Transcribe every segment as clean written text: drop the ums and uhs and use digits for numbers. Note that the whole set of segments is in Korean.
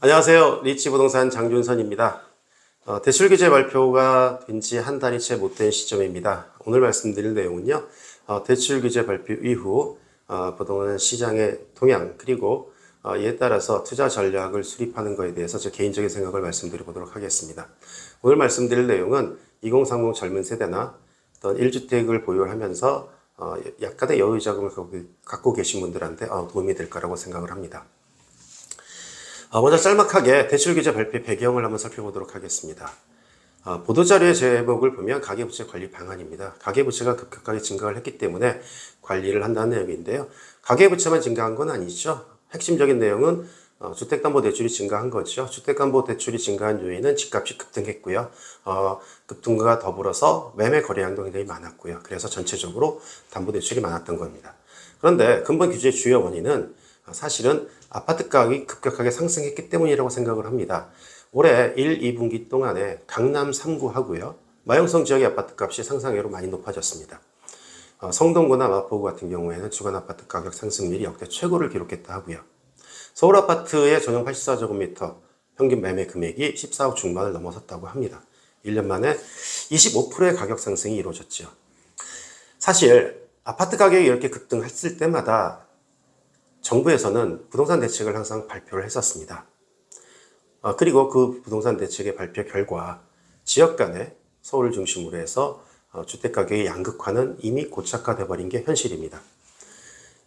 안녕하세요. 리치부동산 장준선입니다. 대출규제 발표가 된 지 한 달이 채 못 된 시점입니다. 오늘 말씀드릴 내용은요. 대출규제 발표 이후 부동산 시장의 동향 그리고 이에 따라서 투자 전략을 수립하는 것에 대해서 제 개인적인 생각을 말씀드려 보도록 하겠습니다. 오늘 말씀드릴 내용은 2030 젊은 세대나 어떤 1주택을 보유하면서 약간의 여유 자금을 갖고 계신 분들한테 도움이 될 거라고 생각을 합니다. 먼저 짤막하게 대출규제 발표 배경을 한번 살펴보도록 하겠습니다. 보도자료의 제목을 보면 가계부채 관리 방안입니다. 가계부채가 급격하게 증가를 했기 때문에 관리를 한다는 내용인데요. 가계부채만 증가한 건 아니죠. 핵심적인 내용은 주택담보대출이 증가한 거죠. 주택담보대출이 증가한 요인은 집값이 급등했고요. 급등과 더불어서 매매 거래량도 굉장히 많았고요. 그래서 전체적으로 담보대출이 많았던 겁니다. 그런데 근본 규제의 주요 원인은 사실은 아파트 가격이 급격하게 상승했기 때문이라고 생각을 합니다. 올해 1, 2분기 동안에 강남 3구 하고요. 마용성 지역의 아파트 값이 상상외로 많이 높아졌습니다. 성동구나 마포구 같은 경우에는 주간 아파트 가격 상승률이 역대 최고를 기록했다 하고요. 서울 아파트의 전용 84제곱미터 평균 매매 금액이 14억 중반을 넘어섰다고 합니다. 1년 만에 25%의 가격 상승이 이루어졌죠. 사실 아파트 가격이 이렇게 급등했을 때마다 정부에서는 부동산 대책을 항상 발표를 했었습니다. 그리고 그 부동산 대책의 발표 결과 지역 간에 서울을 중심으로 해서 주택가격의 양극화는 이미 고착화돼 버린 게 현실입니다.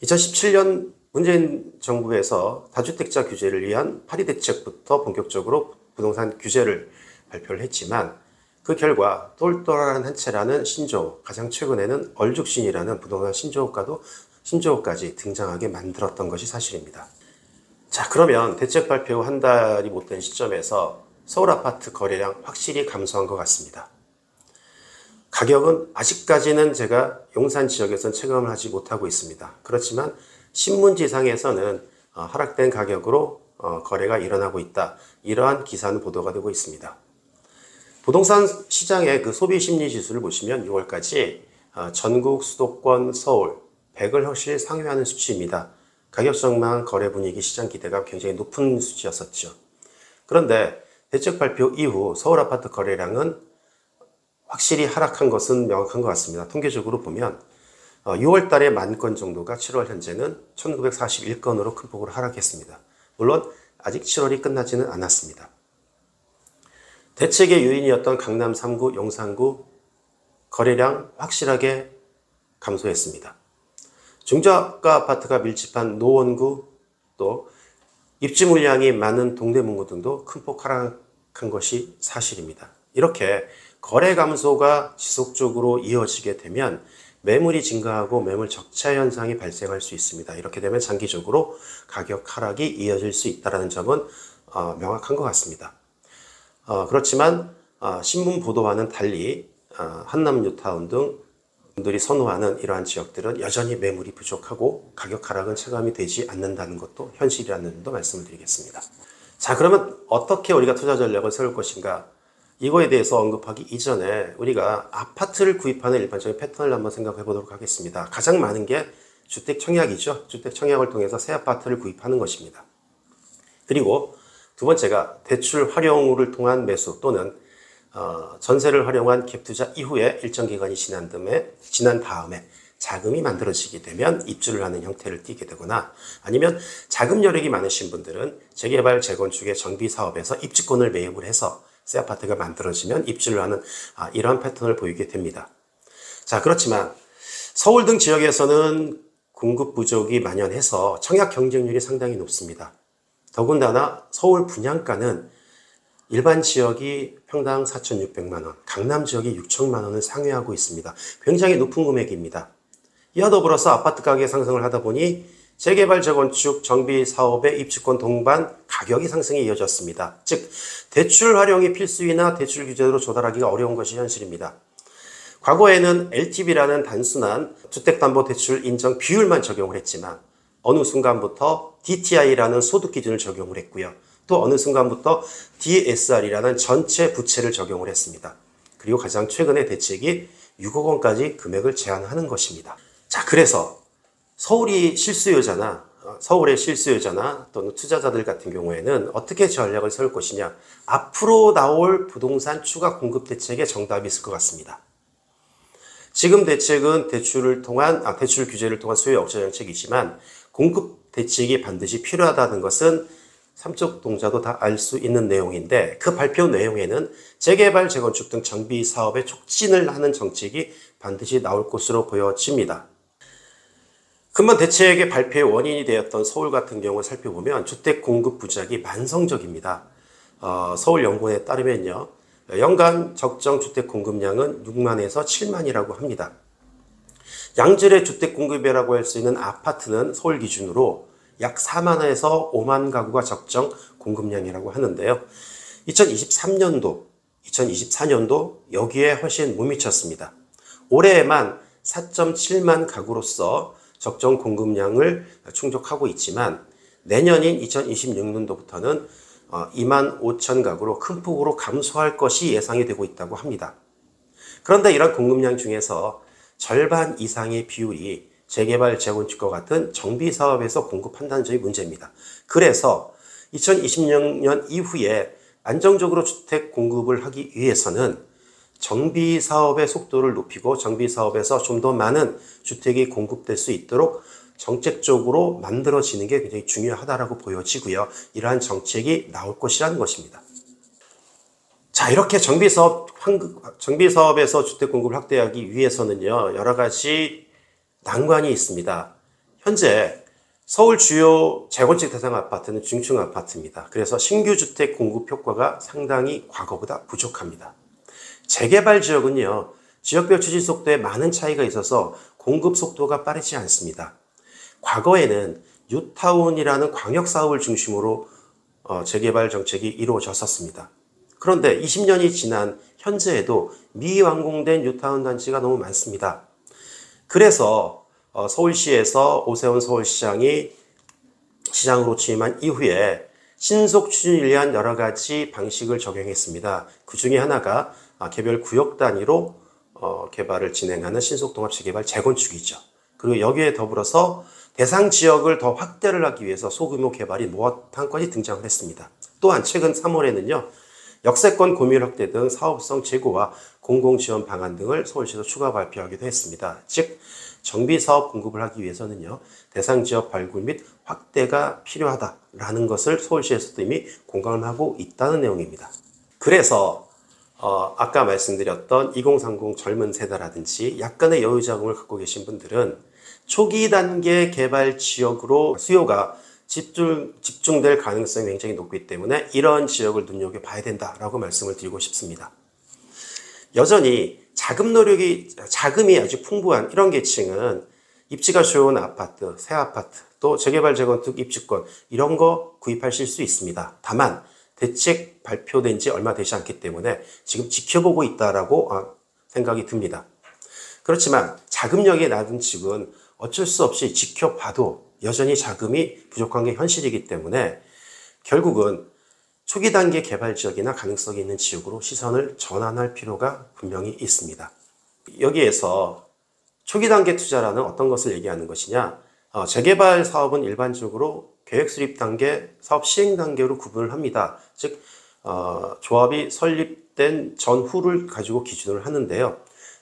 2017년 문재인 정부에서 다주택자 규제를 위한 8.2 대책부터 본격적으로 부동산 규제를 발표를 했지만 그 결과 똘똘한 한 채라는 신조어, 가장 최근에는 얼죽신이라는 부동산 신조어까지 등장하게 만들었던 것이 사실입니다. 자, 그러면 대책 발표 한 달이 못 된 시점에서 서울 아파트 거래량 확실히 감소한 것 같습니다. 가격은 아직까지는 제가 용산 지역에서는 체감을 하지 못하고 있습니다. 그렇지만 신문지상에서는 하락된 가격으로 거래가 일어나고 있다. 이러한 기사는 보도가 되고 있습니다. 부동산 시장의 그 소비 심리 지수를 보시면 6월까지 전국, 수도권, 서울 100을 확실히 상회하는 수치입니다. 가격 전망, 거래 분위기, 시장 기대가 굉장히 높은 수치였었죠. 그런데 대책 발표 이후 서울 아파트 거래량은 확실히 하락한 것은 명확한 것 같습니다. 통계적으로 보면 6월 달에 10,000건 정도가 7월 현재는 1,941건으로 큰 폭으로 하락했습니다. 물론 아직 7월이 끝나지는 않았습니다. 대책의 요인이었던 강남 3구, 용산구 거래량 확실하게 감소했습니다. 중저가 아파트가 밀집한 노원구 또 입지 물량이 많은 동대문구 등도 큰 폭 하락한 것이 사실입니다. 이렇게 거래 감소가 지속적으로 이어지게 되면 매물이 증가하고 매물 적자 현상이 발생할 수 있습니다. 이렇게 되면 장기적으로 가격 하락이 이어질 수 있다는 점은 명확한 것 같습니다. 그렇지만 신문 보도와는 달리 한남 뉴타운 등 분들이 선호하는 이러한 지역들은 여전히 매물이 부족하고 가격 하락은 체감이 되지 않는다는 것도 현실이라는 점도 말씀을 드리겠습니다. 자, 그러면 어떻게 우리가 투자 전략을 세울 것인가? 이거에 대해서 언급하기 이전에 우리가 아파트를 구입하는 일반적인 패턴을 한번 생각해 보도록 하겠습니다. 가장 많은 게 주택 청약이죠. 주택 청약을 통해서 새 아파트를 구입하는 것입니다. 그리고 두 번째가 대출 활용을 통한 매수 또는 전세를 활용한 갭 투자 이후에 일정 기간이 지난 다음에 자금이 만들어지게 되면 입주를 하는 형태를 띠게 되거나 아니면 자금 여력이 많으신 분들은 재개발, 재건축의 정비 사업에서 입주권을 매입을 해서 새 아파트가 만들어지면 입주를 하는 이러한 패턴을 보이게 됩니다. 자, 그렇지만 서울 등 지역에서는 공급 부족이 만연해서 청약 경쟁률이 상당히 높습니다. 더군다나 서울 분양가는 일반 지역이 평당 4,600만 원, 강남 지역이 6천만 원을 상회하고 있습니다. 굉장히 높은 금액입니다. 이와 더불어서 아파트 가격 상승을 하다 보니 재개발, 재건축, 정비 사업의 입주권 동반 가격이 상승이 이어졌습니다. 즉 대출 활용이 필수이나 대출 규제로 조달하기가 어려운 것이 현실입니다. 과거에는 LTV라는 단순한 주택담보대출 인정 비율만 적용을 했지만 어느 순간부터 DTI라는 소득 기준을 적용을 했고요. 또 어느 순간부터 DSR이라는 전체 부채를 적용을 했습니다. 그리고 가장 최근의 대책이 6억 원까지 금액을 제한하는 것입니다. 자, 그래서 서울이 실수요자나 서울의 실수요자나 또는 투자자들 같은 경우에는 어떻게 전략을 세울 것이냐. 앞으로 나올 부동산 추가 공급 대책에 정답이 있을 것 같습니다. 지금 대책은 대출 규제를 통한 수요 억제 정책이지만 공급 대책이 반드시 필요하다는 것은 삼척 동자도 다 알 수 있는 내용인데 그 발표 내용에는 재개발, 재건축 등 정비 사업에 촉진을 하는 정책이 반드시 나올 것으로 보여집니다. 근본 대책의 발표의 원인이 되었던 서울 같은 경우를 살펴보면 주택 공급 부족이 만성적입니다. 서울연구원에 따르면요. 연간 적정 주택 공급량은 6만에서 7만이라고 합니다. 양질의 주택 공급이라고 할 수 있는 아파트는 서울 기준으로 약 4만에서 5만 가구가 적정 공급량이라고 하는데요. 2024년도 여기에 훨씬 못 미쳤습니다. 올해에만 4.7만 가구로서 적정 공급량을 충족하고 있지만 내년인 2026년도부터는 2만 5천 가구로 큰 폭으로 감소할 것이 예상이 되고 있다고 합니다. 그런데 이런 공급량 중에서 절반 이상의 비율이 재개발, 재건축과 같은 정비 사업에서 공급한다는 점이 문제입니다. 그래서 2026년 이후에 안정적으로 주택 공급을 하기 위해서는 정비 사업의 속도를 높이고 정비 사업에서 좀 더 많은 주택이 공급될 수 있도록 정책적으로 만들어지는 게 굉장히 중요하다라고 보여지고요. 이러한 정책이 나올 것이라는 것입니다. 자, 이렇게 정비 사업에서 주택 공급을 확대하기 위해서는요, 여러 가지 난관이 있습니다. 현재 서울 주요 재건축 대상 아파트는 중층 아파트입니다. 그래서 신규 주택 공급 효과가 상당히 과거보다 부족합니다. 재개발 지역은요, 지역별 추진 속도에 많은 차이가 있어서 공급 속도가 빠르지 않습니다. 과거에는 뉴타운이라는 광역사업을 중심으로 재개발 정책이 이루어졌었습니다. 그런데 20년이 지난 현재에도 미완공된 뉴타운 단지가 너무 많습니다. 그래서 서울시에서 오세훈 서울시장이 시장으로 취임한 이후에 신속 추진을 위한 여러 가지 방식을 적용했습니다. 그 중에 하나가 개별 구역 단위로 개발을 진행하는 신속통합 재개발 재건축이죠. 그리고 여기에 더불어서 대상 지역을 더 확대를 하기 위해서 소규모 개발이 모아탄건이 등장을 했습니다. 또한 최근 3월에는요. 역세권 공유 확대 등 사업성 제고와 공공지원 방안 등을 서울시에서 추가 발표하기도 했습니다. 즉 정비사업 공급을 하기 위해서는요. 대상 지역 발굴 및 확대가 필요하다라는 것을 서울시에서도 이미 공감을 하고 있다는 내용입니다. 그래서 아까 말씀드렸던 2030 젊은 세대라든지 약간의 여유 자금을 갖고 계신 분들은 초기 단계 개발 지역으로 수요가 집중될 가능성이 굉장히 높기 때문에 이런 지역을 눈여겨봐야 된다라고 말씀을 드리고 싶습니다. 여전히 자금이 아주 풍부한 이런 계층은 입지가 좋은 아파트, 새 아파트, 또 재개발, 재건축, 입주권 이런 거 구입하실 수 있습니다. 다만 대책 발표된 지 얼마 되지 않기 때문에 지금 지켜보고 있다라고 생각이 듭니다. 그렇지만 자금력이 낮은 측은 어쩔 수 없이 지켜봐도 여전히 자금이 부족한 게 현실이기 때문에 결국은 초기 단계 개발 지역이나 가능성이 있는 지역으로 시선을 전환할 필요가 분명히 있습니다. 여기에서 초기 단계 투자라는 어떤 것을 얘기하는 것이냐? 재개발 사업은 일반적으로 계획 수립 단계, 사업 시행 단계로 구분을 합니다. 즉 조합이 설립된 전후를 가지고 기준을 하는데요.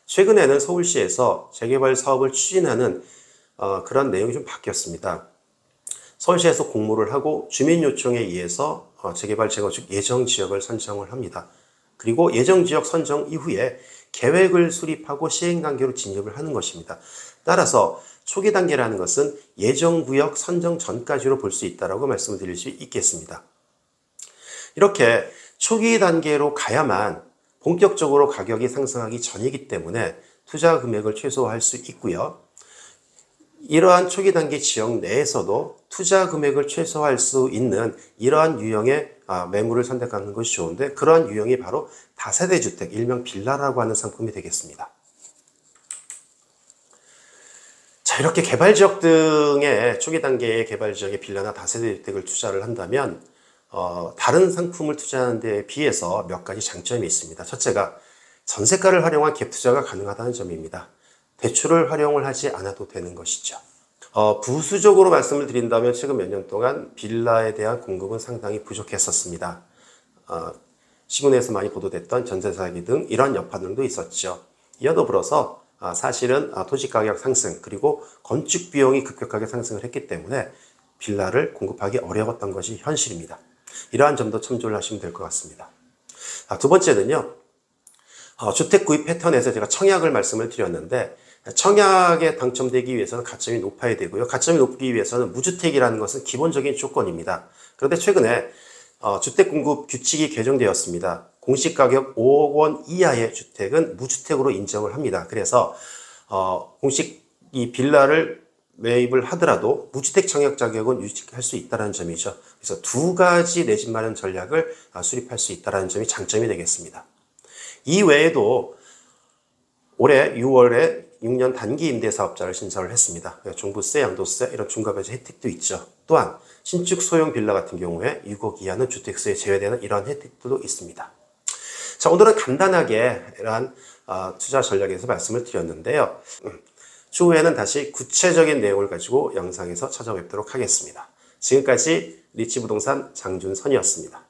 최근에는 서울시에서 재개발 사업을 추진하는 그런 내용이 좀 바뀌었습니다. 서울시에서 공모를 하고 주민 요청에 의해서 재개발, 재건축 예정 지역을 선정을 합니다. 그리고 예정 지역 선정 이후에 계획을 수립하고 시행 단계로 진입을 하는 것입니다. 따라서 초기 단계라는 것은 예정 구역 선정 전까지로 볼 수 있다고 말씀을 드릴 수 있겠습니다. 이렇게 초기 단계로 가야만 본격적으로 가격이 상승하기 전이기 때문에 투자 금액을 최소화할 수 있고요. 이러한 초기 단계 지역 내에서도 투자 금액을 최소화할 수 있는 이러한 유형의 매물을 선택하는 것이 좋은데 그러한 유형이 바로 다세대 주택, 일명 빌라라고 하는 상품이 되겠습니다. 자, 이렇게 개발 지역 등의 초기 단계의 개발 지역의 빌라나 다세대 주택을 투자를 한다면 다른 상품을 투자하는 데 비해서 몇 가지 장점이 있습니다. 첫째가 전세가를 활용한 갭 투자가 가능하다는 점입니다. 대출을 활용을 하지 않아도 되는 것이죠. 부수적으로 말씀을 드린다면 최근 몇 년 동안 빌라에 대한 공급은 상당히 부족했었습니다. 신문에서 많이 보도됐던 전세 사기 등 이런 여파들도 있었죠. 이와 더불어서 사실은 토지 가격 상승 그리고 건축 비용이 급격하게 상승을 했기 때문에 빌라를 공급하기 어려웠던 것이 현실입니다. 이러한 점도 참조를 하시면 될 것 같습니다. 두 번째는요. 주택 구입 패턴에서 제가 청약을 말씀을 드렸는데 청약에 당첨되기 위해서는 가점이 높아야 되고요. 가점이 높기 위해서는 무주택이라는 것은 기본적인 조건입니다. 그런데 최근에 주택 공급 규칙이 개정되었습니다. 공시가격 5억 원 이하의 주택은 무주택으로 인정을 합니다. 그래서 공식 이 빌라를 매입을 하더라도 무주택 청약 자격은 유지할 수 있다는 점이죠. 그래서 두 가지 내 집 마련 전략을 수립할 수 있다는 점이 장점이 되겠습니다. 이 외에도 올해 6월에 6년 단기 임대 사업자를 신설을 했습니다. 종부세, 양도세 이런 중과배제 혜택도 있죠. 또한 신축 소형 빌라 같은 경우에 6억 이하는 주택수에 제외되는 이러한 혜택도 있습니다. 자, 오늘은 간단하게 이러한 투자 전략에 대해서 말씀을 드렸는데요. 추후에는 다시 구체적인 내용을 가지고 영상에서 찾아뵙도록 하겠습니다. 지금까지 리치부동산 장준선이었습니다.